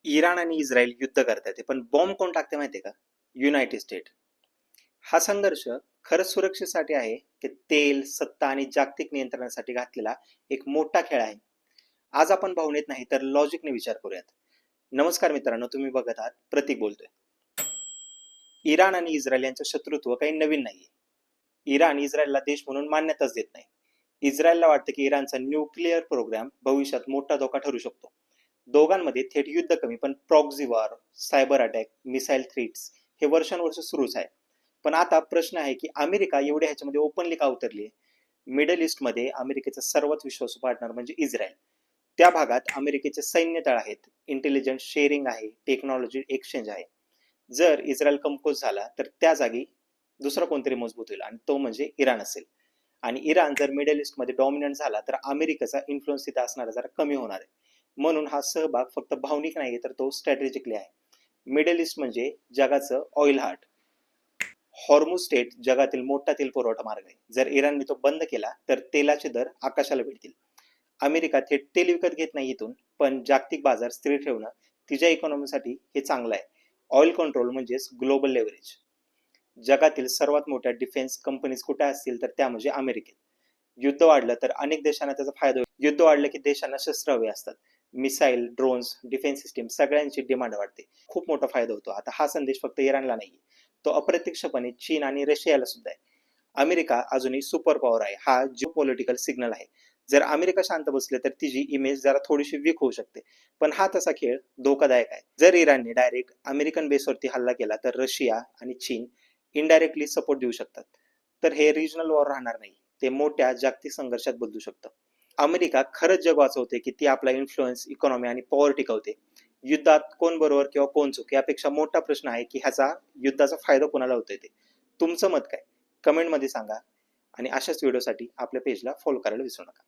Iran आणि Israel युद्ध करतात पण बॉम्ब कोण टाकते माहितीये का? United state. हा संघर्ष खरंच सुरक्षेसाठी आहे की तेल, सत्ता आणि जागतिक नियंत्रणासाठी घातलेला एक मोठा खेळ आहे. आज आपण भावनेत नाही तर लॉजिकने विचार करूयात. नमस्कार मित्रांनो, तुम्ही बघत आहात प्रतीक बोलतोय. इराण आणि इस्रायल यांचं शत्रुत्व काही नवीन नाहीये. इराण इस्रायलला देश म्हणून मान्यताच देत नाही. इस्रायलला वाटतं की इराणचा न्यूक्लिअर प्रोग्राम भविष्यात मोठा धोका ठरू शकतो. दोघांमध्ये थेट युद्ध कमी, पण proxy war, cyber attack, missile threats हे वर्षानुवर्ष सुरूच आहे. पण आता प्रश्न आहे की अमेरिका एवढ्या ह्याच्यामध्ये ओपनली का उतरली आहे? मिडल ईस्टमध्ये अमेरिकेचा सर्वात विश्वासू पार्टनर म्हणजे इस्रायल. त्या भागात अमेरिकेचे सैन्य तळ आहेत, इंटेलिजन्स शेअरिंग आहे, टेक्नॉलॉजी एक्सचेंज आहे. जर इस्रायल कमकुवत झाला तर त्या जागी दुसरा कोणतरी मजबूत होईल आणि तो म्हणजे इराण असेल. आणि इराण जर मिडल ईस्ट मध्ये डॉमिनंट झाला तर अमेरिकेचा इन्फ्लुएन्स तिथे असणारा जरा कमी होणार आहे. म्हणून हा सहभाग फक्त भावनिक नाही तर तो स्ट्रॅटेजिकली आहे. मिडल ईस्ट म्हणजे जगाचं ऑइल हार्ट. हॉर्मुझ स्टेट जगातील मोठा तेल पुरवठा मार्ग आहे. जर इराणने तो बंद केला तर तेलाचे दर आकाशाला भिडतील. अमेरिका थेट तेल विकत घेत नाही इथून, पण जागतिक बाजार स्थिर ठेवणं तिच्या इकॉनॉमीसाठी हे चांगलं आहे. ऑइल कंट्रोल म्हणजेच ग्लोबल लेव्हरेज. जगातील सर्वात मोठ्या डिफेन्स कंपनीज कुठे असतील तर त्या म्हणजे अमेरिकेत. युद्ध वाढलं तर अनेक देशांना त्याचा फायदा होईल. युद्ध वाढलं की देशांना शस्त्र हवे असतात. मिसाईल, ड्रोन्स, डिफेन्स सिस्टीम सगळ्यांची डिमांड वाढते. खूप मोठा फायदा होतो. आता हा संदेश फक्त इराणला नाही, तो अप्रत्यक्षपणे चीन आणि रशियाला सुद्धा आहे. अमेरिका अजूनही सुपर पॉवर आहे, हा जिओ पॉलिटिकल सिग्नल आहे. जर अमेरिका शांत बसले तर तिची इमेज जरा थोडीशी वीक होऊ शकते. पण हा तसा खेळ धोकादायक आहे. जर इराणने डायरेक्ट अमेरिकन बेसवरती हल्ला केला तर रशिया आणि चीन इनडायरेक्टली सपोर्ट देऊ शकतात. तर हे रिजनल वॉर राहणार नाही, ते मोठ्या जागतिक संघर्षात बदलू शकतं. अमेरिका खरंच जग वाचवते की ती आपला इन्फ्लुएन्स, इकॉनॉमी आणि पॉवर टिकवते? युद्धात कोण बरोबर किंवा कोण चूक यापेक्षा मोठा प्रश्न आहे की ह्याचा युद्धाचा फायदा कोणाला होतोय ते. तुमचं मत काय? कमेंट मध्ये सांगा आणि अशाच व्हिडिओसाठी आपल्या पेजला फॉलो करायला विसरू नका.